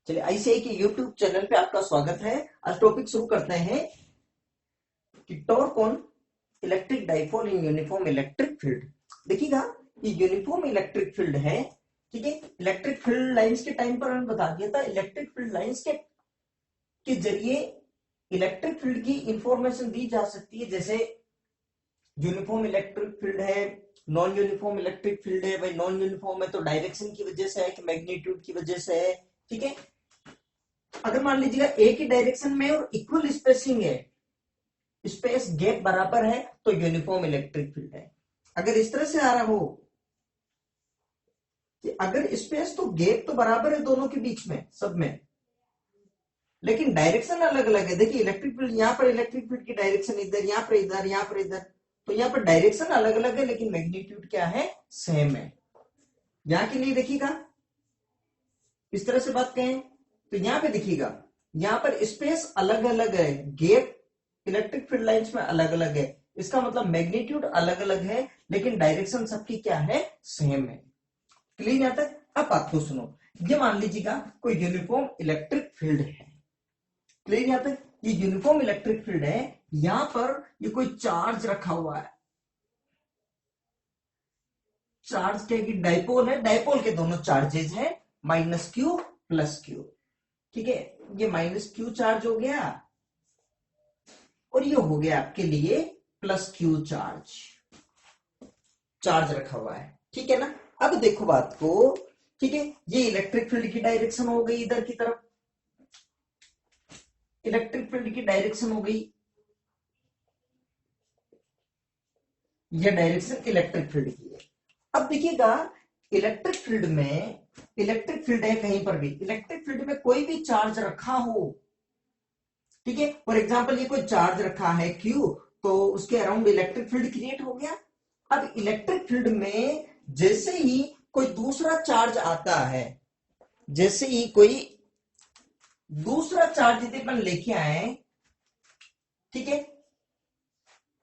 चलिए आईसीआई के YouTube channel पे आपका स्वागत है। आज टॉपिक शुरू करते हैं कि torque on electric dipole in uniform electric field. देखिएगा, ये यूनिफॉर्म इलेक्ट्रिक फील्ड है, ठीक है। इलेक्ट्रिक फील्ड लाइंस के टाइम पर हमने बता दिया था, इलेक्ट्रिक फील्ड लाइंस के जरिए इलेक्ट्रिक फील्ड की इंफॉर्मेशन दी जा सकती है। जैसे यूनिफॉर्म इलेक्ट्रिक फील्ड है, नॉन यूनिफॉर्म इलेक्ट्रिक फील्ड है। भाई नॉन यूनिफॉर्म है तो डायरेक्शन की वजह से है कि मैग्नीट्यूड की वजह से है, ठीक है। अगर मान लीजिएगा एक ही डायरेक्शन में और इक्वल स्पेसिंग है, स्पेस गैप बराबर है, तो यूनिफॉर्म इलेक्ट्रिक फील्ड है। अगर इस तरह से आ रहा हो कि अगर स्पेस तो गैप तो बराबर है दोनों के बीच में सब में, लेकिन डायरेक्शन अलग अलग है। देखिए इलेक्ट्रिक फील्ड यहां पर, इलेक्ट्रिक फील्ड की डायरेक्शन इधर, यहां पर इधर, यहां पर इधर, तो यहां पर डायरेक्शन अलग अलग है लेकिन मैग्नीट्यूड क्या है, सेम है। यहां के लिए देखिएगा, इस तरह से बात कहें तो यहां पे देखिएगा, यहां पर स्पेस अलग अलग है, गैप इलेक्ट्रिक फील्ड लाइंस में अलग अलग है। इसका मतलब मैग्नीट्यूड अलग अलग है लेकिन डायरेक्शन सबकी क्या है, सेम है। क्लियर यहां तक? अब बात को सुनो, ये मान लीजिएगा कोई यूनिफॉर्म इलेक्ट्रिक फील्ड है। क्लियर यहां तक? ये यूनिफॉर्म इलेक्ट्रिक फील्ड है, यहां पर ये कोई चार्ज रखा हुआ है। चार्ज क्या की डाइपोल है, डाइपोल के दोनों चार्जेस है, माइनस क्यू प्लस क्यू, ठीक है। ये माइनस क्यू चार्ज हो गया और ये हो गया आपके लिए प्लस क्यू चार्ज, चार्ज रखा हुआ है, ठीक है ना। अब देखो बात को, ठीक है। ये इलेक्ट्रिक फील्ड की डायरेक्शन हो गई इधर की तरफ, इलेक्ट्रिक फील्ड की डायरेक्शन हो गई, यह डायरेक्शन इलेक्ट्रिक फील्ड की है। अब देखिएगा, इलेक्ट्रिक फील्ड में, इलेक्ट्रिक फील्ड है कहीं पर भी, इलेक्ट्रिक फील्ड में कोई भी चार्ज रखा हो, ठीक है। फॉर एग्जाम्पल ये कोई चार्ज रखा है Q, तो उसके अराउंड इलेक्ट्रिक फील्ड क्रिएट हो गया। अब इलेक्ट्रिक फील्ड में जैसे ही कोई दूसरा चार्ज आता है, जैसे ही कोई दूसरा चार्ज यदि अपन लेके आए, ठीक है,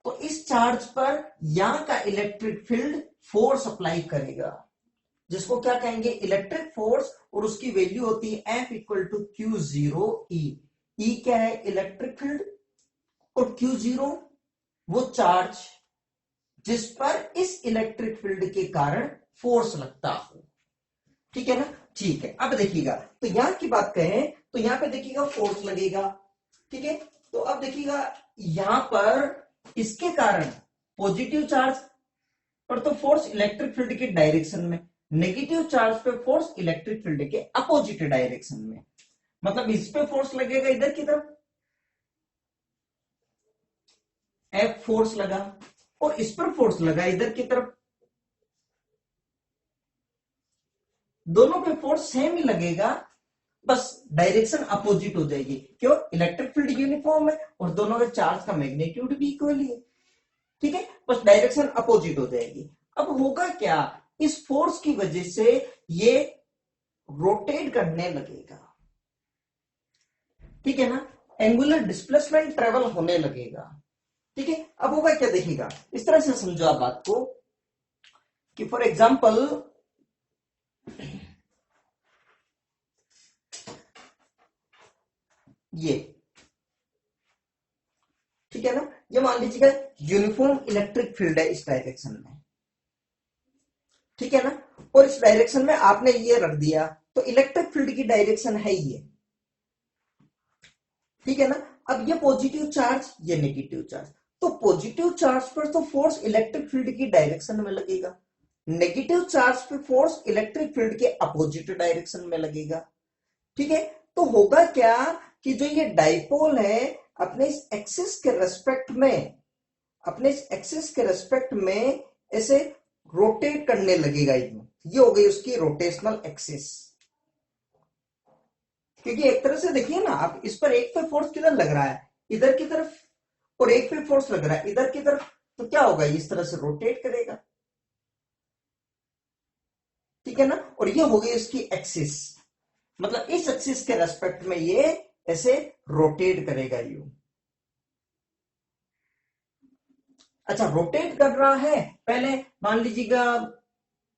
तो इस चार्ज पर यहां का इलेक्ट्रिक फील्ड फोर्स अप्लाई करेगा, जिसको क्या कहेंगे, इलेक्ट्रिक फोर्स। और उसकी वैल्यू होती है F equal to q zero E. E क्या है, इलेक्ट्रिक फील्ड, और क्यू जीरो वो चार्ज जिस पर इस इलेक्ट्रिक फील्ड के कारण फोर्स लगता हो, ठीक है ना। ठीक है, अब देखिएगा, तो यहां की बात करें तो यहां पे देखिएगा फोर्स लगेगा, ठीक है। तो अब देखिएगा यहां पर इसके कारण पॉजिटिव चार्ज पर तो फोर्स इलेक्ट्रिक फील्ड के डायरेक्शन में, नेगेटिव चार्ज पे फोर्स इलेक्ट्रिक फील्ड के अपोजिट डायरेक्शन में। मतलब इस पे फोर्स लगेगा इधर की तरफ, F फोर्स लगा, और इस पर फोर्स लगा इधर की तरफ, दोनों पे फोर्स सेम ही लगेगा, बस डायरेक्शन अपोजिट हो जाएगी। क्यों? इलेक्ट्रिक फील्ड यूनिफॉर्म है और दोनों के चार्ज का मैग्नीट्यूड भी इक्वल ही है, ठीक है। बस डायरेक्शन अपोजिट हो जाएगी। अब होगा क्या, इस फोर्स की वजह से ये रोटेट करने लगेगा, ठीक है ना। एंगुलर डिस्प्लेसमेंट ट्रेवल होने लगेगा, ठीक है। अब होगा क्या, देखिएगा इस तरह से समझो आप बात को कि फॉर एग्जाम्पल ये, ठीक है ना, ये मान लीजिएगा यूनिफॉर्म इलेक्ट्रिक फील्ड है इस डायरेक्शन में, ठीक है ना। और इस डायरेक्शन में आपने ये रख दिया, तो इलेक्ट्रिक फील्ड की डायरेक्शन है ये, ठीक है ना। अब ये पॉजिटिव चार्ज, ये नेगेटिव चार्ज, तो पॉजिटिव चार्ज पर तो फोर्स इलेक्ट्रिक फील्ड की डायरेक्शन में लगेगा, नेगेटिव चार्ज पे फोर्स इलेक्ट्रिक फील्ड के अपोजिट डायरेक्शन में लगेगा, ठीक है। तो होगा क्या कि जो ये डाइपोल है अपने इस एक्सिस के रेस्पेक्ट में, अपने इस एक्सिस के रेस्पेक्ट में ऐसे रोटेट करने लगेगा। ये हो गई उसकी रोटेशनल एक्सिस। क्योंकि एक तरह से देखिए ना आप, इस पर एक पे फोर्स किधर लग रहा है, इधर की तरफ, और एक पे फोर्स लग रहा है इधर की तरफ, तो क्या होगा, इस तरह से रोटेट करेगा, ठीक है ना। और ये हो गई इसकी एक्सिस, मतलब इस एक्सिस के रेस्पेक्ट में ये ऐसे रोटेट करेगा यू। अच्छा, रोटेट कर रहा है, पहले मान लीजिएगा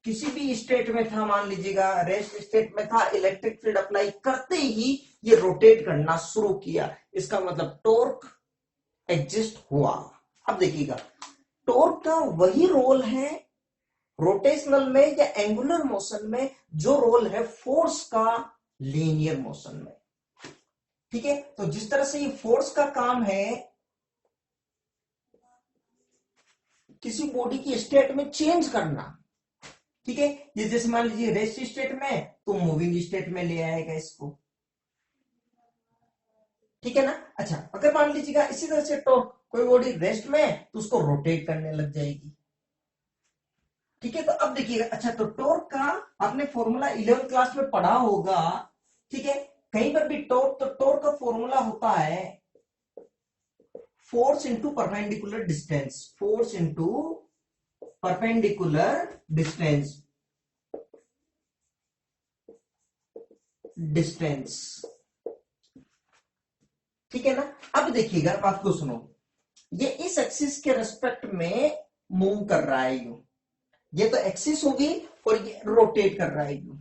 किसी भी स्टेट में था, मान लीजिएगा रेस्ट स्टेट में था, इलेक्ट्रिक फील्ड अप्लाई करते ही ये रोटेट करना शुरू किया, इसका मतलब टॉर्क एग्जिस्ट हुआ। अब देखिएगा टॉर्क का वही रोल है रोटेशनल में या एंगुलर मोशन में जो रोल है फोर्स का लीनियर मोशन में। ठीक है, तो जिस तरह से ये फोर्स का काम है किसी बॉडी की स्टेट में चेंज करना, ठीक है, ये जैसे मान लीजिए रेस्ट स्टेट में तो मूविंग स्टेट में ले आएगा इसको, ठीक है ना। अच्छा, अगर मान लीजिएगा इसी तरह से तो कोई बॉडी रेस्ट में तो उसको रोटेट करने लग जाएगी, ठीक है। तो अब देखिएगा, अच्छा तो टॉर्क का आपने फॉर्मूला 11th क्लास में पढ़ा होगा, ठीक है, कहीं पर भी टॉर्क, तो टॉर्क का फॉर्मूला होता है force into perpendicular distance, force into perpendicular distance, ठीक है ना। अब देखिएगा बात को सुनो, ये इस एक्सिस के रेस्पेक्ट में मूव कर रहा है यूं, ये तो एक्सिस होगी और ये रोटेट कर रहा है यूं,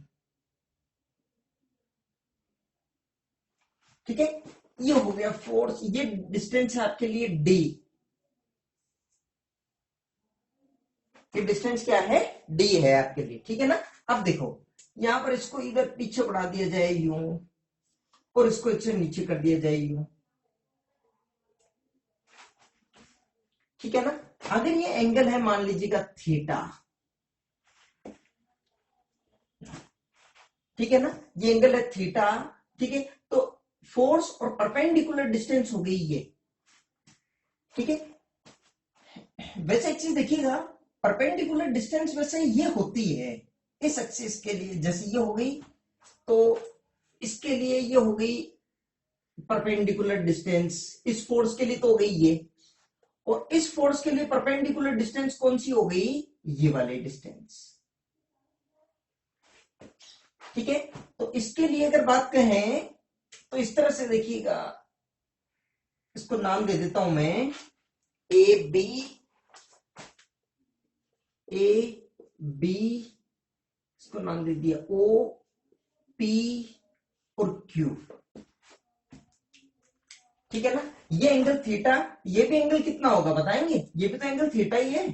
ठीक है। ये हो गया फोर्स, ये डिस्टेंस है आपके लिए डी, ये डिस्टेंस क्या है, डी है आपके लिए, ठीक है ना। अब देखो यहां पर इसको इधर पीछे बढ़ा दिया जाए यूं और इसको इससे नीचे कर दिया जाए यूं, ठीक है ना। अगर ये एंगल है मान लीजिएगा थीटा, ठीक है ना, ये एंगल है थीटा, ठीक है। तो फोर्स और परपेंडिकुलर डिस्टेंस हो गई ये, ठीक है। वैसे एक चीज देखिएगा, परपेंडिकुलर डिस्टेंस वैसे ये होती है इस एक्सिस के लिए, जैसे ये हो गई तो इसके लिए ये हो गई परपेंडिकुलर डिस्टेंस, इस फोर्स के लिए तो हो गई ये, और इस फोर्स के लिए परपेंडिकुलर डिस्टेंस कौन सी हो गई, ये वाली डिस्टेंस, ठीक है। तो इसके लिए अगर बात कहें तो इस तरह से देखिएगा, इसको नाम दे देता हूं मैं ए बी, इसको नाम दे दिया ओ पी और क्यू, ठीक है ना। ये एंगल थीटा, ये भी एंगल कितना होगा बताएंगे, ये भी तो एंगल थीटा ही है,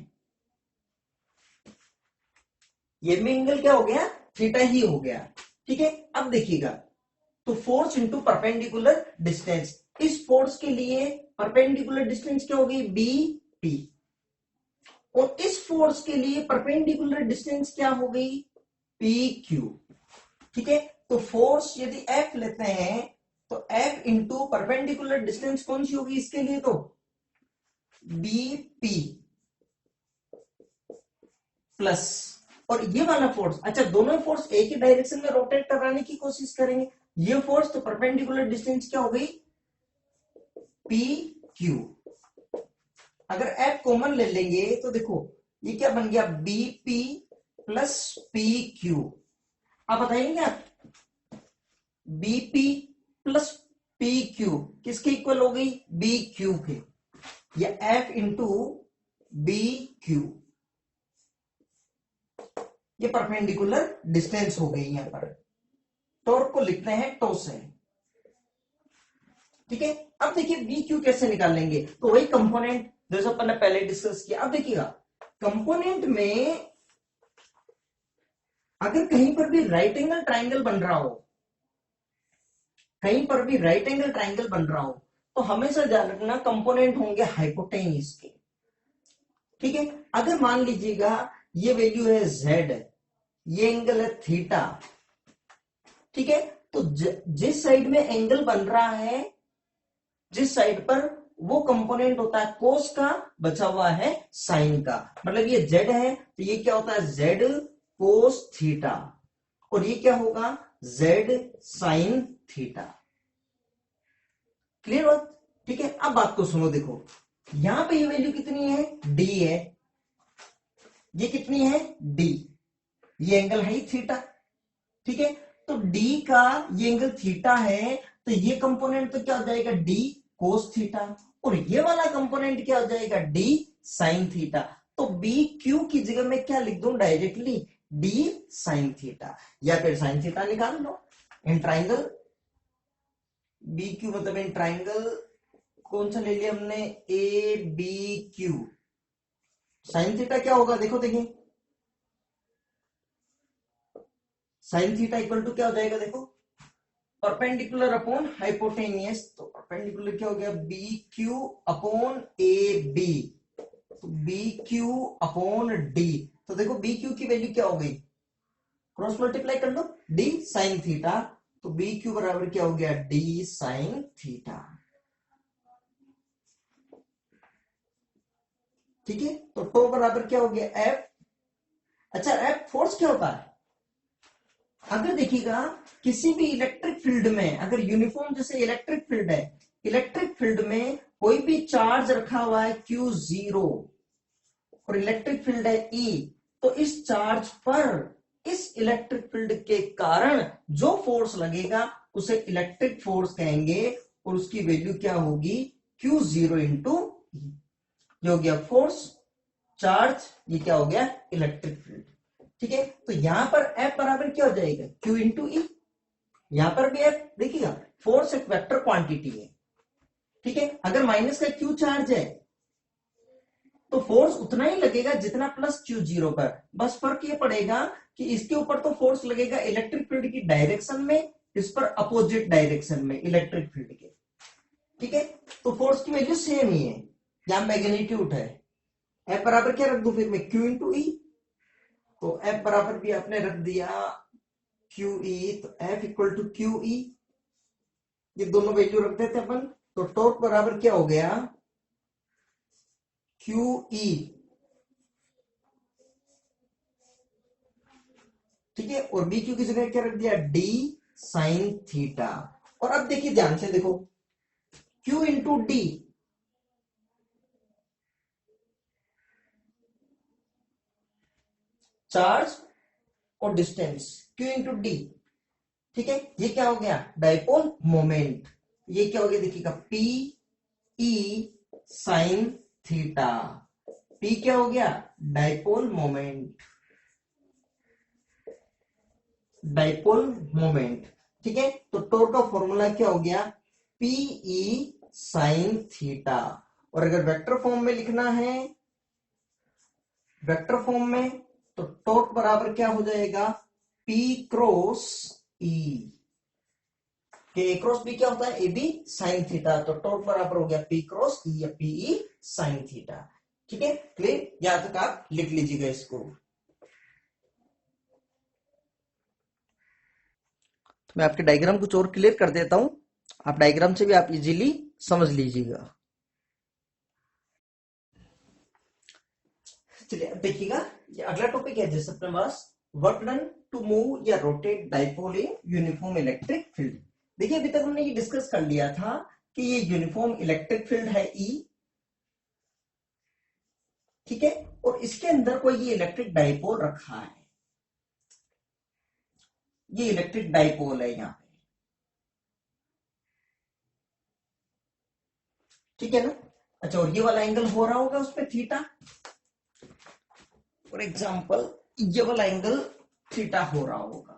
ये भी एंगल क्या हो गया, थीटा ही हो गया, ठीक है। अब देखिएगा, तो फोर्स इंटू परपेंडिकुलर डिस्टेंस, इस फोर्स के लिए परपेंडिकुलर डिस्टेंस क्या होगी, बी पी, और इस फोर्स के लिए परपेंडिकुलर डिस्टेंस क्या हो गई, पी क्यू, ठीक है। तो फोर्स यदि एफ लेते हैं तो एफ इंटू परपेंडिकुलर डिस्टेंस कौन सी होगी इसके लिए, तो बी पी प्लस, और ये वाला फोर्स, अच्छा दोनों फोर्स एक ही डायरेक्शन में रोटेट कराने की कोशिश करेंगे, ये फोर्स तो परपेंडिकुलर डिस्टेंस क्या हो गई, पी क्यू। अगर एफ कॉमन ले लेंगे तो देखो ये क्या बन गया, B P plus P Q. आप बताएंगे आप, B P plus P Q किसके इक्वल हो गई, बी क्यू के, या एफ इंटू बी क्यू, ये परपेंडिकुलर डिस्टेंस हो गई यहां पर, टॉर्क को लिखते हैं टो से, ठीक है। अब देखिए बी क्यू कैसे निकालेंगे, तो वही कंपोनेंट जैसे अपन ने पहले डिस्कस किया। अब देखिएगा कंपोनेंट में अगर कहीं पर भी राइट एंगल ट्राइंगल बन रहा हो, कहीं पर भी राइट एंगल ट्राइंगल बन रहा हो, तो हमेशा ध्यान रखना कंपोनेंट होंगे हाइपोटेन्यूज के, ठीक है। अगर मान लीजिएगा ये वैल्यू है जेड, ये एंगल है थीटा, ठीक है, तो जिस साइड में एंगल बन रहा है, जिस साइड पर, वो कंपोनेंट होता है कोस का, बचा हुआ है साइन का, मतलब ये जेड है तो ये क्या होता है, जेड कोस थीटा, और ये क्या होगा, जेड साइन थीटा, क्लियर हो, ठीक है। अब बात को सुनो, देखो यहां पे ये वैल्यू कितनी है, डी है, ये कितनी है, डी, ये एंगल है थीटा, ठीक है। तो डी का ये एंगल थीटा है, तो ये कंपोनेंट तो क्या हो जाएगा, डी कोस थीटा, और ये वाला कंपोनेंट क्या हो जाएगा, डी साइन थीटा। तो बी क्यू की जगह में क्या लिख दूं डायरेक्टली, डी साइन थीटा, या फिर साइन थीटा निकाल लो। इन ट्राइंगल बी क्यू, मतलब इन ट्राइंगल कौन सा ले लिया हमने, A B Q, sine theta क्या होगा, देखो देखिए, साइन थीटा इक्वल टू क्या हो जाएगा, देखो, परपेंडिकुलर अपॉन हाइपोटेनियस, तो परपेंडिकुलर क्या हो गया, B Q upon A B, तो बी क्यू अपॉन डी, तो देखो बी क्यू की वैल्यू क्या हो गई, क्रॉस मल्टीप्लाई कर लो, डी साइन थीटा, तो बी क्यू बराबर क्या हो गया, डी साइन थीटा। ठीक है, तो टो बराबर क्या हो गया, एफ। अच्छा, एफ फोर्स क्या होता है, अगर देखिएगा किसी भी इलेक्ट्रिक फील्ड में, अगर यूनिफॉर्म जैसे इलेक्ट्रिक फील्ड है, इलेक्ट्रिक फील्ड में कोई भी चार्ज रखा हुआ है Q0 और इलेक्ट्रिक फील्ड है E, तो इस चार्ज पर इस इलेक्ट्रिक फील्ड के कारण जो फोर्स लगेगा उसे इलेक्ट्रिक फोर्स कहेंगे, और उसकी वैल्यू क्या होगी, Q0 इंटू E। ये हो गया फोर्स, चार्ज, ये क्या हो गया, इलेक्ट्रिक फील्ड। ठीक है, तो यहां पर F बराबर क्या हो जाएगा, Q इंटू ई। यहां पर भी F देखिएगा, फोर्स एक वेक्टर क्वांटिटी है। ठीक है, अगर माइनस का Q चार्ज है तो फोर्स उतना ही लगेगा जितना प्लस Q0 पर, बस फर्क ये पड़ेगा कि इसके ऊपर तो फोर्स लगेगा इलेक्ट्रिक फील्ड की डायरेक्शन में, इस पर अपोजिट डायरेक्शन में इलेक्ट्रिक फील्ड के। ठीक है, तो फोर्स की वैल्यू सेम ही है, यहां मैग्नीट्यूड है। F बराबर क्या रख दू फिर मैं, Q इंटू ई, तो F बराबर भी आपने रख दिया QE, तो F इक्वल टू QE, ये दोनों वैल्यू रख देते अपन, तो टॉर्क बराबर क्या हो गया, QE। ठीक है, और BQ की जगह क्या रख दिया, D साइन थीटा। और अब देखिए ध्यान से देखो, Q इंटू डी, चार्ज और डिस्टेंस, Q इंटू डी। ठीक है, ये क्या हो गया, डाइपोल मोमेंट, ये क्या हो गया देखिएगा, P E sine theta, P क्या हो गया, डाइपोल मोमेंट, डाइपोल मोमेंट। ठीक है, तो टॉर्क का फॉर्मूला क्या हो गया, PE साइन थीटा। और अगर वेक्टर फॉर्म में लिखना है, वेक्टर फॉर्म में, तो टॉर्क बराबर क्या हो जाएगा, P क्रॉस E, के ए क्रॉस बी क्या होता है, ए बी साइन थीटा, तो टॉर्क बराबर हो गया P क्रॉस E या PE साइन थीटा। ठीक है, क्लियर, यहां तक आप लिख लीजिएगा इसको। तो मैं आपके डायग्राम कुछ और क्लियर कर देता हूं, आप डायग्राम से भी आप इजीली समझ लीजिएगा। चलिए अब देखिएगा, ये अगला टॉपिक है जैसे अपने पास, वर्क डन टू मूव या rotate dipole in uniform electric field. देखिए अभी तक हमने ये डिस्कस कर लिया था कि ये यूनिफॉर्म इलेक्ट्रिक फील्ड है E। ठीक है, और इसके अंदर कोई ये इलेक्ट्रिक डाइपोल रखा है, ये इलेक्ट्रिक डाइपोल है यहां पे। ठीक है ना, अच्छा, और ये वाला एंगल हो रहा होगा उस पर थीटा, फॉर एग्जाम्पल ये वाला एंगल थीटा हो रहा होगा,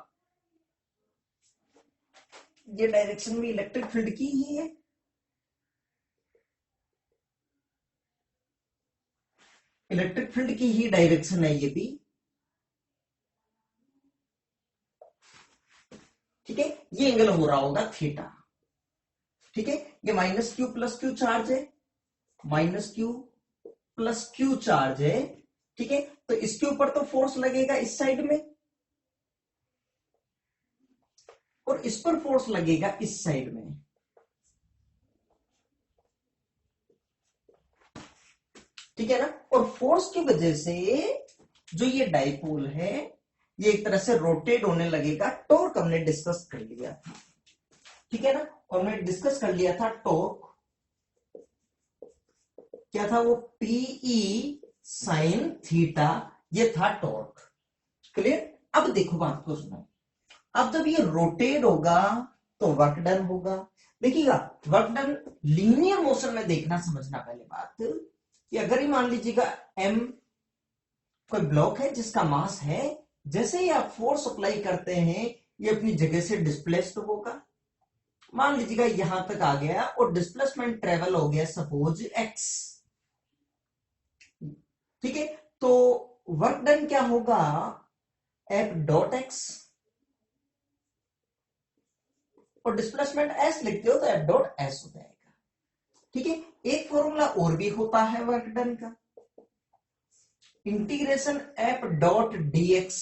ये डायरेक्शन में इलेक्ट्रिक फील्ड की ही है। इलेक्ट्रिक फील्ड की ही डायरेक्शन है ये भी। ठीक है, ये एंगल हो रहा होगा थीटा। ठीक है, ये minus q plus q charge है, minus q plus q charge है। ठीक है, तो इसके ऊपर तो फोर्स लगेगा इस साइड में, और इस पर फोर्स लगेगा इस साइड में। ठीक है ना, और फोर्स की वजह से जो ये डाइपोल है ये एक तरह से रोटेट होने लगेगा। टॉर्क हमने डिस्कस कर लिया था, ठीक है ना, और हमने डिस्कस कर लिया था टॉर्क क्या था, वो PE साइन थीटा, ये था टॉर्क। क्लियर, अब देखो बात को सुनो, अब जब ये रोटेट होगा तो वर्क डन होगा। देखिएगा, वर्क डन लीनियर मोशन में देखना, समझना पहले बात कि अगर ही मान लीजिएगा M कोई ब्लॉक है जिसका मास है जैसे ही आप फोर्स अप्लाई करते हैं ये अपनी जगह से डिस्प्लेस्ड होगा। मान लीजिएगा यहां तक आ गया और डिस्प्लेसमेंट ट्रेवल हो गया सपोज x। ठीक है, तो वर्क डन क्या होगा, एफ डॉट एक्स, और डिस्प्लेसमेंट एस लिखते हो तो एफ डॉट एस हो जाएगा। ठीक है, एक फॉर्मूला और भी होता है वर्क डन का, इंटीग्रेशन एफ डॉट डीएक्स।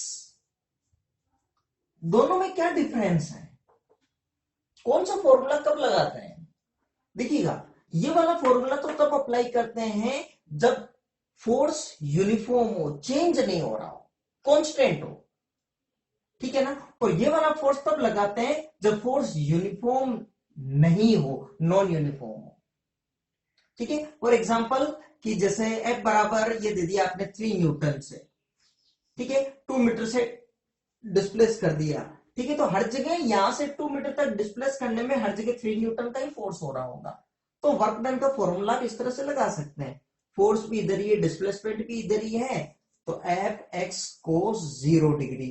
दोनों में क्या डिफरेंस है, कौन सा फॉर्मूला कब लगाते हैं? देखिएगा, ये वाला फॉर्मूला तो तब अप्लाई करते हैं जब फोर्स यूनिफॉर्म हो, चेंज नहीं हो रहा हो, कांस्टेंट हो। ठीक है ना, और ये वाला फोर्स तब लगाते हैं जब फोर्स यूनिफॉर्म नहीं हो, नॉन यूनिफॉर्म हो। ठीक है, फॉर एग्जांपल कि जैसे F बराबर ये दे दिया आपने 3 न्यूटन से, ठीक है, 2 मीटर से डिस्प्लेस कर दिया। ठीक है, तो हर जगह यहां से 2 मीटर तक डिस्प्लेस करने में हर जगह 3 न्यूटन का ही फोर्स हो रहा होगा। तो वर्क डन का फॉर्मूला इस तरह से लगा सकते हैं, फोर्स भी इधर ही है, डिस्प्लेसमेंट भी इधर ही है, तो एफ एक्स कोस 0 डिग्री,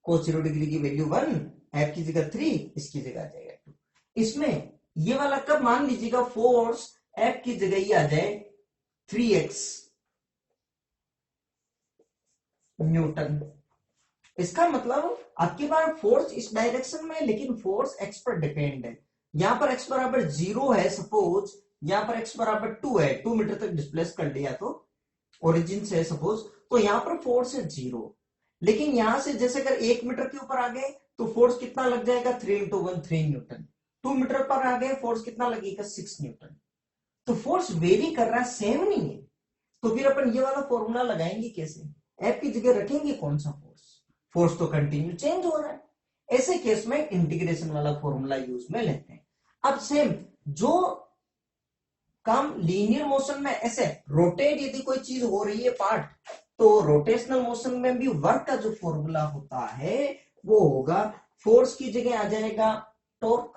कोस 0 डिग्री की वैल्यू 1, एफ की जगह 3, इसकी जगह आ जाएगा 2। इसमें ये वाला कब मान लीजिएगा फोर्स एफ की जगह ही आ जाए 3x न्यूटन। इसका मतलब आपके पास फोर्स इस डायरेक्शन में, लेकिन फोर्स एक्स पर डिपेंड है। यहां पर एक्स बराबर 0 है सपोज, यहां पर एक्स बराबर 2 है, 2 मीटर तक डिस्प्लेस कर लिया तो ओरिजिन से सपोज, तो यहां पर फोर्स है 0। लेकिन यहां से जैसे अगर 1 मीटर के ऊपर आ गए तो फोर्स कितना लग जाएगा, 3 × 1 3 न्यूटन। 2 मीटर पर आ गए फोर्स कितना लगेगा, 6 न्यूटन। तो फोर्स वेरी कर रहा है, सेम नहीं है। तो फिर अपन ये वाला फॉर्मूला लगाएंगे कैसे, एफ की जगह रखेंगे कौन सा फोर्स, फोर्स तो कंटिन्यू चेंज हो रहा है। ऐसे केस में इंटीग्रेशन वाला फॉर्मूला यूज में लेते हैं। अब सेम जो काम लीनियर मोशन में, ऐसे रोटेट यदि कोई चीज हो रही है पार्ट, तो रोटेशनल मोशन में भी वर्क का जो फॉर्मूला होता है वो होगा, फोर्स की जगह आ जाएगा टॉर्क,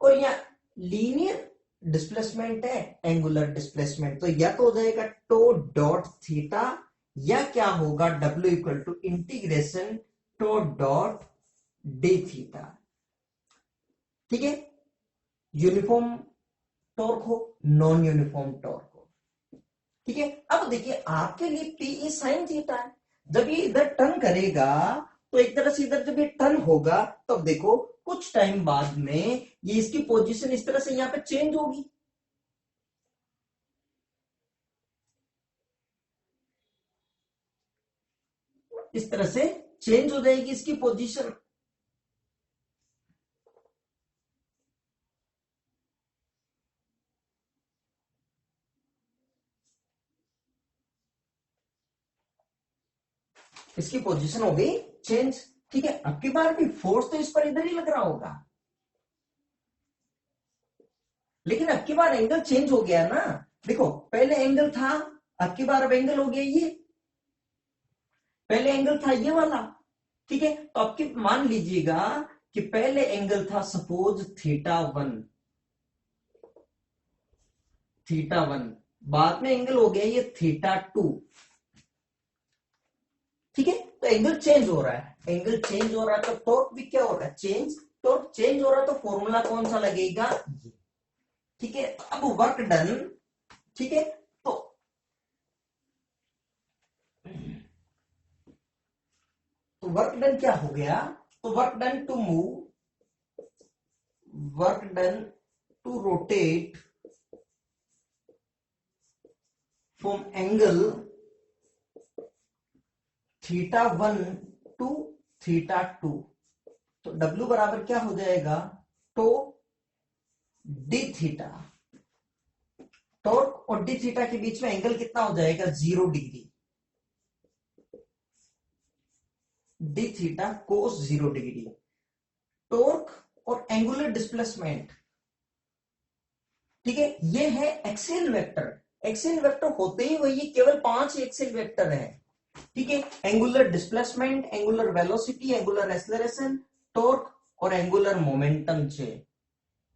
और या लीनियर डिस्प्लेसमेंट है एंगुलर डिस्प्लेसमेंट, तो या तो हो जाएगा टो डॉट थीटा, या क्या होगा W equal to integration tau dot D theta. ठीक है, यूनिफॉर्म टॉर्क हो, नॉन यूनिफॉर्म टॉर्क हो। ठीक है, अब देखिए आपके लिए P साइन थीटा है, जब ये इधर टर्न करेगा तो एक तरह से इधर जब ये टर्न होगा तब देखो कुछ टाइम बाद में ये इसकी पोजीशन इस तरह से यहां पे चेंज होगी। इस तरह से चेंज हो जाएगी इसकी पोजीशन। इसकी पोजीशन हो गई चेंज। ठीक है, अब की बार भी फोर्स तो इस पर इधर ही लग रहा होगा, लेकिन अब की बार एंगल चेंज हो गया ना। देखो पहले एंगल था, अब की बार अब एंगल हो गया ये, पहले एंगल था ये वाला। ठीक है, तो अब की मान लीजिएगा कि पहले एंगल था सपोज θ1, θ1, बाद में एंगल हो गया ये θ2। ठीक है, तो एंगल चेंज हो रहा है, एंगल चेंज हो रहा है तो टॉर्क भी क्या हो रहा है, चेंज। टॉर्क चेंज हो रहा है तो फॉर्मूला कौन सा लगेगा, ये। ठीक है, अब वर्क डन। ठीक है, तो वर्क डन क्या हो गया, तो work done to move, work done to rotate from angle θ1 to θ2, तो W बराबर क्या हो जाएगा, टो डी थीटा। टॉर्क और डी थीटा के बीच में एंगल कितना हो जाएगा, 0 degree, d theta cos 0 degree. Torque और एंगुलर डिस्प्लेसमेंट, ठीक है, ये है एक्सियल वेक्टर। एक्सियल वेक्टर होते ही वही केवल 5 एक्सियल वेक्टर है। ठीक है, angular displacement, angular velocity, angular acceleration, torque और एंगुलर मोमेंटम से।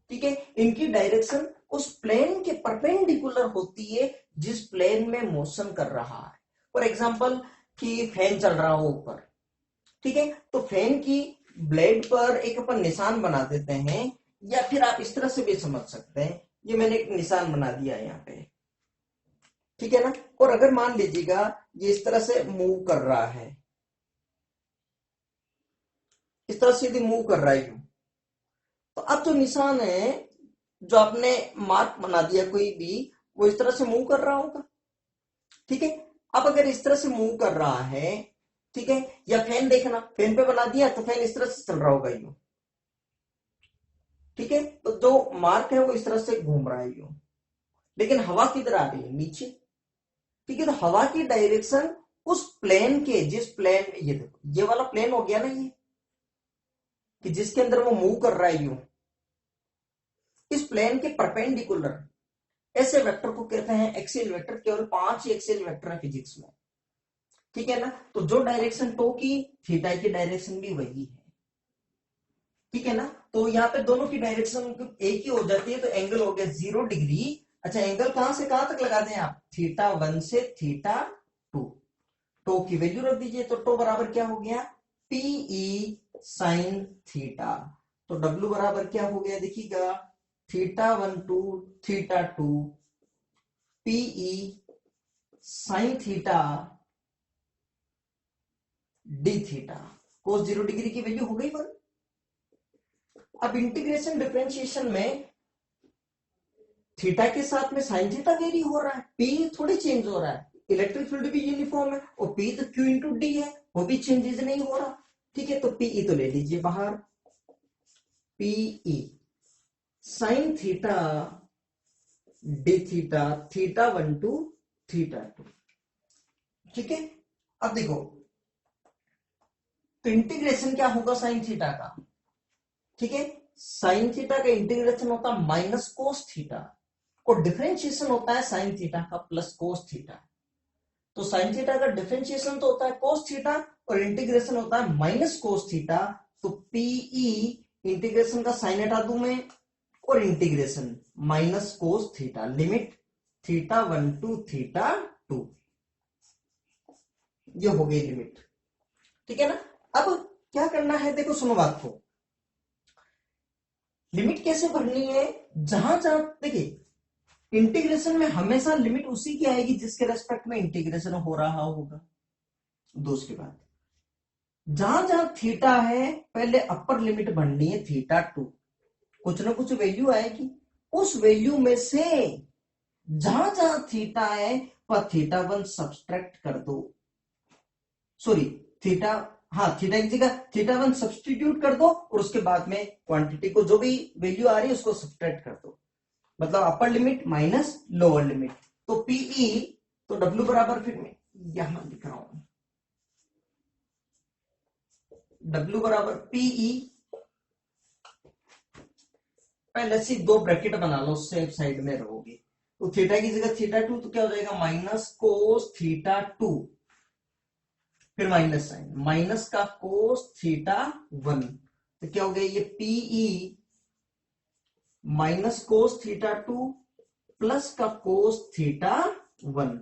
ठीक है, इनकी डायरेक्शन उस प्लेन के परपेंडिकुलर होती है जिस प्लेन में मोशन कर रहा है। फॉर एग्जांपल कि फैन चल रहा हो ऊपर, ठीक है, तो फैन की ब्लेड पर एक अपन निशान बना देते हैं, या फिर आप इस तरह से भी समझ सकते हैं, ये मैंने एक निशान बना दिया है यहाँ पे, ठीक है ना। और अगर मान लीजिएगा ये इस तरह से मूव कर रहा है, इस तरह से यदि मूव कर रहा है यूं, तो अब जो निशान है, जो आपने मार्क बना दिया कोई भी, वो इस तरह से मूव कर रहा होगा, ठीक है। अब अगर इस तरह से मूव कर रहा है, ठीक है, या फैन देखना, फैन पे बना दिया तो फैन इस तरह से चल रहा होगा यूं, ठीक है, तो जो मार्क है वो इस तरह से घूम रहा है यूं, लेकिन हवा किधर आ रही है, नीचे, ठीक है, तो हवा की डायरेक्शन उस प्लेन के, जिस प्लेन, ये देखो ये वाला प्लेन हो गया ना ये, कि जिसके अंदर वो मूव कर रहा है यूं, इस प्लेन के परपेंडिकुलर ऐसे वेक्टर को कहते हैं एक्सियल वेक्टर। केवल 5 ही एक्सियल वेक्टर है फिजिक्स में, ठीक है ना। तो जो डायरेक्शन टो की, थीटा की डायरेक्शन भी वही है, ठीक है ना। तो यहाँ पे दोनों की डायरेक्शन एक ही हो जाती है, तो एंगल हो गया 0 डिग्री। अच्छा, एंगल कहां से कहां तक लगा दें आप, θ1 से θ2। टो की वैल्यू रख दीजिए, तो टो बराबर क्या हो गया, पीई साइन थीटा। तो डब्ल्यू बराबर क्या हो गया, देखिएगा, θ1 to θ2 PE sine theta d theta, cos 0 degree की वैल्यू हो गई 1। अब इंटीग्रेशन डिफरेंशिएशन में थीटा के साथ में साइन थीटा वेरी हो रहा है, पी थोड़ी चेंज हो रहा है, इलेक्ट्रिक फील्ड भी यूनिफॉर्म है, और पी तो क्यू इंटू डी है, वो भी चेंजेस नहीं हो रहा, ठीक है। तो पीई तो ले लीजिए बाहर, PE sine theta d theta, θ1 to θ2, ठीक है। अब देखो, तो इंटीग्रेशन क्या होगा साइन थीटा का, ठीक है, साइन थीटा का इंटीग्रेशन होता है माइनस कोस थीटा, और डिफरेंशिएशन होता है साइन थीटा का प्लस कोस थीटा। तो साइन थीटा का डिफरेंशिएशन तो होता है कोस थीटा, और इंटीग्रेशन होता है माइनस कोस थीटा। तो पीई, इंटीग्रेशन का साइन हटा दूं मैं, और integration minus cos theta, limit θ1 to θ2, ये हो गई लिमिट, ठीक है ना। अब क्या करना है, देखो सुनो बात को, लिमिट कैसे भरनी है, जहां जहां देखिए इंटीग्रेशन में हमेशा लिमिट उसी की आएगी जिसके रेस्पेक्ट में इंटीग्रेशन हो रहा होगा। दूसरी बात, जहां जहां थीटा है, पहले अपर लिमिट बननी है θ2, कुछ ना कुछ वैल्यू आएगी, उस वैल्यू में से जहां जहां थीटा है वह θ1 सब्सट्रैक्ट कर दो, सॉरी थीटा, हाँ थीटा की जगह θ1 सब्सटीट्यूट कर दो, और उसके बाद में क्वांटिटी को जो भी वैल्यू आ रही है उसको सब्सट्रैक्ट कर दो, मतलब upper limit minus lower limit. तो पीई, तो डब्ल्यू बराबर, फिर मैं यहां लिख रहा हूं, डब्ल्यू बराबर पीई, पहले से 2 ब्रैकेट बना लो, सेफ साइड में रहोगे। तो थीटा की जगह θ2, तो क्या हो जाएगा, माइनस कोस θ2, फिर माइनस साइन, माइनस का कोस θ1, तो क्या हो गया, ये पीई माइनस कोस θ2 प्लस का कोस θ1,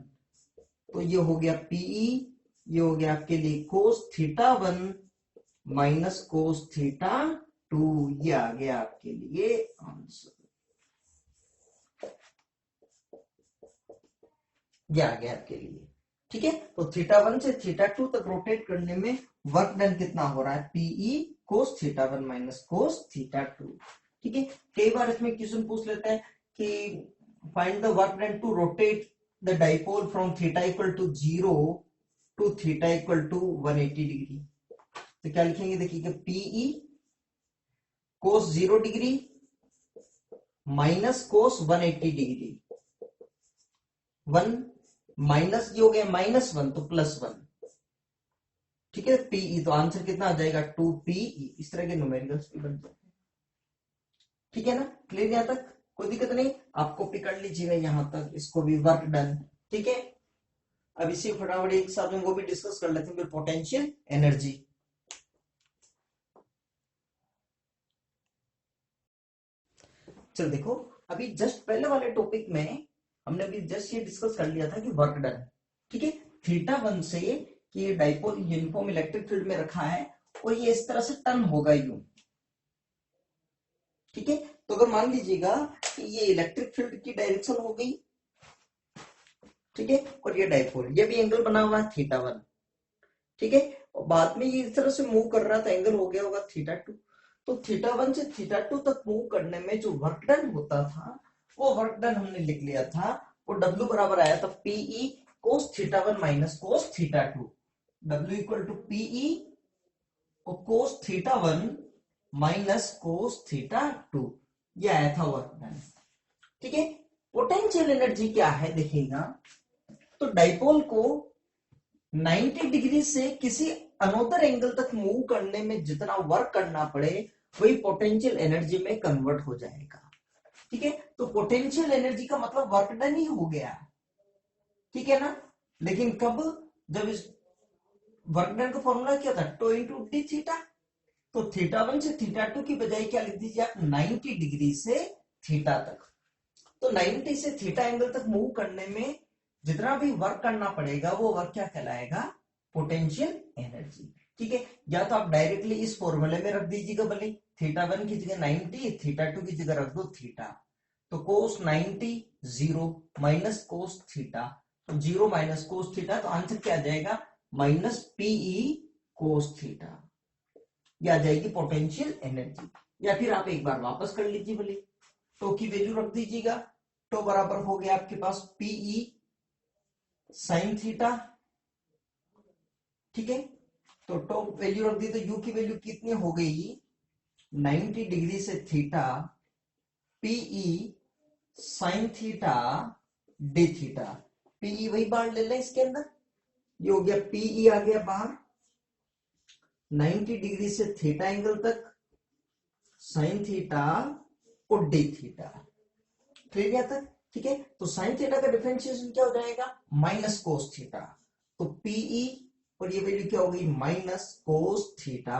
तो ये हो गया पीई, ये हो गया आपके लिए कोस θ1 माइनस कोस θ2, ये आ गया आपके लिए आंसर, ये आ गया आपके लिए, ठीक है। तो θ1 से θ2 तक रोटेट करने में वर्क डन कितना हो रहा है, पीई कोस θ1 माइनस कोस θ2, ठीक है। कई बार इसमें क्वेश्चन पूछ लेते हैं कि find the work done to rotate the dipole from θ equal to 0 to θ equal to 180 degree, तो क्या लिखेंगे, देखिए PE cos 0 degree minus cos 180 degree, 1 minus, ये हो गया -1 तो +1, ठीक है। पीई, तो आंसर कितना आ जाएगा, 2 पीई, इस तरह के न्यूमेरिकल्स भी बन जाते हैं, ठीक है ना। क्लियर यहां तक, कोई दिक्कत नहीं, आप कॉपी कर लीजिएगा यहां तक, इसको भी वर्क डन, ठीक है। अब इसी फटाफट एक साथ में वो भी डिस्कस कर लेते हैं, फिर पोटेंशियल एनर्जी। चल देखो, अभी जस्ट पहले वाले टॉपिक में हमने अभी जस्ट ये डिस्कस कर लिया था कि वर्क डन, ठीक है, θ1 से कि ये डाइपोल यूनिफॉर्म इलेक्ट्रिक फील्ड में रखा है और ये इस तरह से टर्न होगा यूं, ठीक है। तो अगर मान लीजिएगा कि ये इलेक्ट्रिक फील्ड की डायरेक्शन हो गई, ठीक है, और ये डाइपोल, ये भी एंगल बना हुआ है θ1, ठीक है, और बाद में ये इस तरह से मूव कर रहा था, एंगल हो गया होगा θ2। तो θ1 से θ2 तक मूव करने में जो वर्क डन होता था वो वर्क डन हमने लिख लिया था, वो W बराबर आया था PE cos θ1 minus cos θ2। W equal to PE और cos θ1 माइनस cos θ2, ये आया था वर्क डन, ठीक है। पोटेंशियल एनर्जी क्या है देखिएगा, तो डाइपोल को 90 डिग्री से किसी अनोदर एंगल तक मूव करने में जितना वर्क करना पड़े वही पोटेंशियल एनर्जी में कन्वर्ट हो जाएगा, ठीक है। तो पोटेंशियल एनर्जी का मतलब वर्क डन ही हो गया, ठीक है ना। लेकिन कब, जब इस वर्क डन का फॉर्मूला क्या था, टो इंटू डी थीटा, तो θ1 से θ2 की बजाय क्या लिख दीजिए आप, 90 डिग्री से थीटा तक। तो 90 से थीटा एंगल तक मूव करने में जितना भी वर्क करना पड़ेगा वो वर्क क्या कहलाएगा, पोटेंशियल एनर्जी, ठीक है। या तो आप डायरेक्टली इस फॉर्मूले में रख दीजिएगा, भले θ1 की जगह 90, θ2 की जगह रख दो थीटा, तो cos 90 0 माइनस cos थीटा, तो 0 माइनस cos थीटा, तो आंसर क्या आ जाएगा, माइनस PE cos थीटा, ये आ जाएगी पोटेंशियल एनर्जी। या फिर आप एक बार वापस कर लीजिए, भले टो की वैल्यू रख दीजिएगा, टो बराबर हो गया आपके पास PE साइन थीटा, ठीक है। तो टो वैल्यू रख दी, तो यू की वैल्यू कितनी हो गई, 90 डिग्री से theta, PE sign theta d theta, PE वही बाहर ले लें इसके अंदर, ये हो गया PE आ गया बाहर, 90 डिग्री से थीटा एंगल तक साइन थीटा और डी थीटा, क्लियर गया तक, ठीक है। तो साइन थीटा का डिफरेंशिएशन क्या हो जाएगा, माइनस कोस थीटा, तो PE और ये वैल्यू क्या हो गई, माइनस कोस थीटा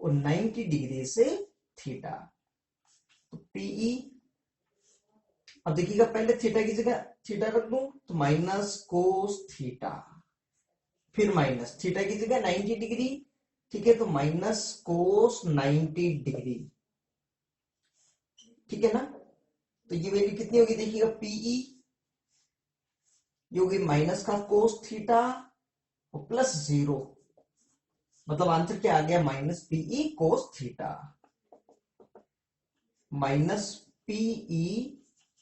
और 90 डिग्री से थीटा, तो PE, अब देखिएगा पहले थीटा की जगह थीटा रख दूं तो माइनस कोस थीटा, फिर माइनस थीटा की जगह 90 डिग्री, ठीक है, तो माइनस कोस 90 डिग्री, ठीक है ना। तो ये वैल्यू कितनी होगी देखिएगा, PE ये होगी माइनस का कोस थीटा और प्लस 0, मतलब आंसर क्या आ गया, minus PE cos theta, minus PE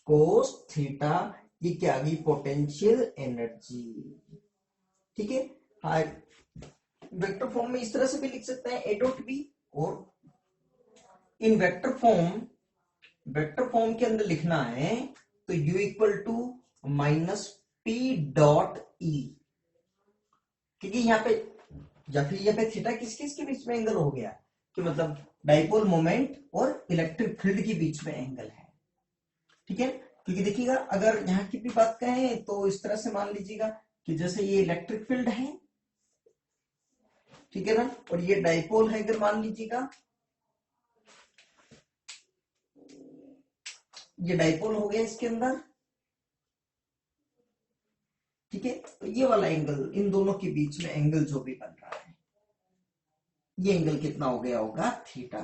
cos theta, ये क्या आ गई, पोटेंशियल एनर्जी, ठीक है। हाँ, वेक्टर फॉर्म में इस तरह से भी लिख सकते हैं A डॉट B, और इन वेक्टर फॉर्म के अंदर लिखना है तो U equal to minus P dot E, क्योंकि यहाँ पे या फिर यहाँ पे थीटा किस किस के बीच में एंगल हो गया, कि मतलब डाइपोल मोमेंट और इलेक्ट्रिक फील्ड के बीच में एंगल है, ठीक है। क्योंकि देखिएगा अगर यहाँ की भी बात करें तो इस तरह से मान लीजिएगा कि जैसे ये इलेक्ट्रिक फील्ड है, ठीक है ना, और ये डाइपोल है, अगर मान लीजिएगा ये डाइपोल हो गया इसके अंदर, ठीक है। तो ये वाला एंगल, इन दोनों के बीच में एंगल जो भी बन रहा है, ये एंगल कितना हो गया होगा, theta,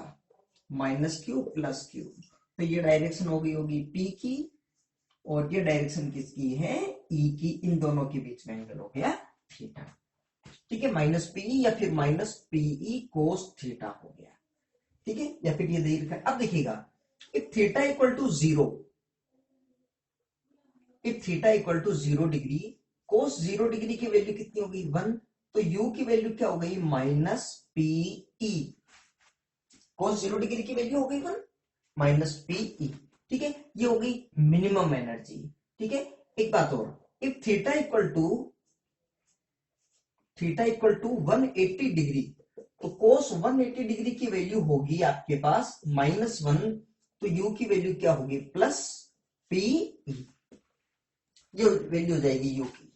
minus q plus Q, तो ये डायरेक्शन होगी P की और ये डायरेक्शन किसकी है, E की, इन दोनों के बीच में एंगल हो गया थीटा, ठीक है, माइनस PE या फिर माइनस PE कोस थीटा हो गया, ठीक है। या फिर ये दे, अब देखिएगा if theta equal to 0, if theta equal to 0 degree, cos 0 degree की वैल्यू कितनी होगी, 1, तो U की वैल्यू क्या हो गई, माइनस PE, कोस 0 डिग्री की वैल्यू हो गई 1 माइनस PE, ठीक है, ये हो गई मिनिमम एनर्जी, ठीक है। एक बात और, if theta equal to 180 degree, तो कोस 180 डिग्री की वैल्यू होगी आपके पास -1, तो U की वैल्यू क्या होगी, प्लस PE, ये वैल्यू हो जाएगी U की,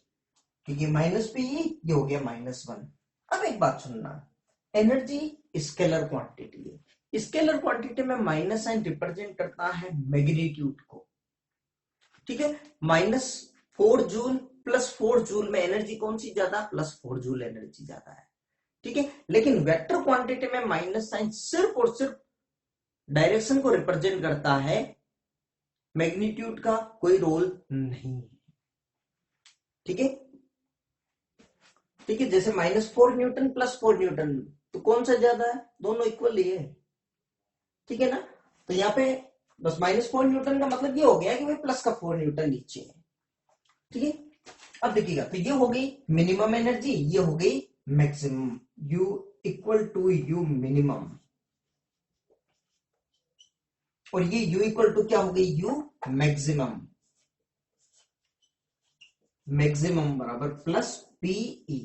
क्योंकि माइनस PE ये हो गया -1। अब एक बात सुनना, एनर्जी स्केलर क्वांटिटी है, स्केलर क्वांटिटी में माइनस साइन रिप्रेजेंट करता है मैग्नीट्यूड को, ठीक है। -4 जूल +4 जूल में एनर्जी कौन सी ज्यादा, +4 जूल एनर्जी ज्यादा है, ठीक है। लेकिन वेक्टर क्वांटिटी में माइनस साइन सिर्फ और सिर्फ डायरेक्शन को रिप्रेजेंट करता है, मैग्नीट्यूड का कोई रोल नहीं है, ठीक है। ठीक है, जैसे -4 न्यूटन +4 न्यूटन, तो कौन सा ज्यादा है, दोनों इक्वल ही है, ठीक है ना। तो यहाँ पे बस -4 न्यूटन का मतलब ये हो गया कि भाई प्लस का 4 न्यूटन नीचे है, ठीक है। अब देखिएगा, तो ये हो गई मिनिमम एनर्जी, ये हो गई मैक्सिमम, U = U मिनिमम, और ये U = क्या हो गई, U मैक्सिमम, मैक्सिमम बराबर +PE।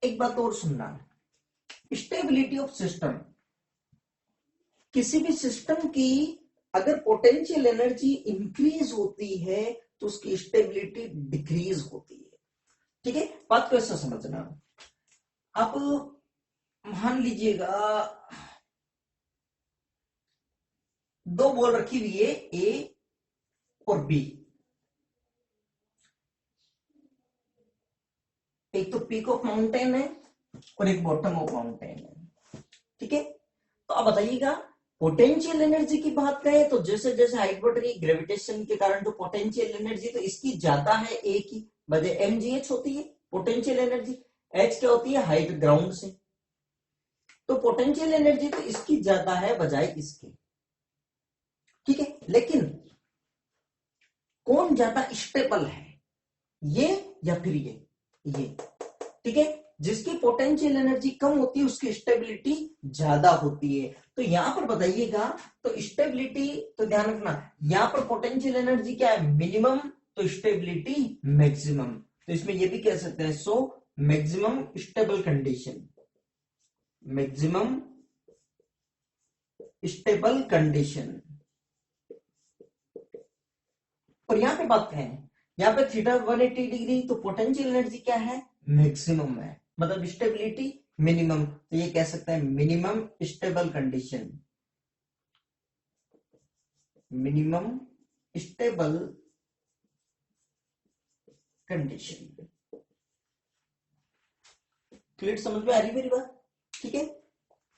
एक बात और सुनना, स्टेबिलिटी ऑफ सिस्टम, किसी भी सिस्टम की अगर पोटेंशियल एनर्जी इंक्रीज होती है तो उसकी स्टेबिलिटी डिक्रीज होती है, ठीक है। बात को ऐसा समझना, आप मान लीजिएगा 2 बॉल रखी हुई है, A और B, एक तो पीक ऑफ माउंटेन है और एक बॉटम ऑफ माउंटेन है, ठीक है। तो अब बताइएगा, पोटेंशियल एनर्जी की बात करें तो जैसे जैसे हाइट बढ़ रही, ग्रेविटेशन के कारण जो पोटेंशियल एनर्जी तो इसकी ज्यादा है, ए की वजह mgh होती है पोटेंशियल एनर्जी, h क्या होती है, हाइट ग्राउंड से, तो पोटेंशियल एनर्जी तो इसकी ज्यादा है बजाय इसके, ठीक है। लेकिन कौन ज्यादा स्टेबल है, ये या फिर ये, ठीक है। जिसकी पोटेंशियल एनर्जी कम होती है उसकी स्टेबिलिटी ज्यादा होती है। तो यहां पर बताइएगा, तो स्टेबिलिटी, तो ध्यान रखना, यहां पर पोटेंशियल एनर्जी क्या है, मिनिमम, तो स्टेबिलिटी मैक्सिमम, तो इसमें ये भी कह सकते हैं, so maximum stable condition, maximum stable condition. और यहां पे बात करें, यहां पे थीटा 180 डिग्री, तो पोटेंशियल एनर्जी क्या है, मैक्सिमम है, मतलब स्टेबिलिटी मिनिमम, तो ये कह सकते हैं minimum stable condition, minimum stable condition. Clear, समझ में आ रही मेरी बात, ठीक है।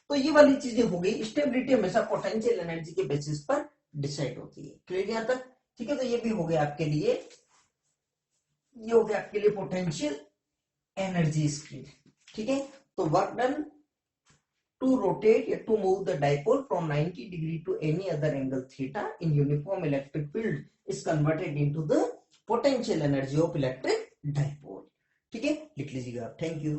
तो ये वाली चीजें हो गई, स्टेबिलिटी हमेशा पोटेंशियल एनर्जी के बेसिस पर डिसाइड होती है, क्लियर यहां तक, ठीक है। तो ये भी हो गया आपके लिए, ये हो गया आपके लिए पोटेंशियल एनर्जी स्किल, ठीक है। तो work done to rotate to move the dipole from 90 degree to any other angle theta in uniform electric field is converted into the potential energy of electric dipole, ठीक है। लिख लीजिएगा, thank you.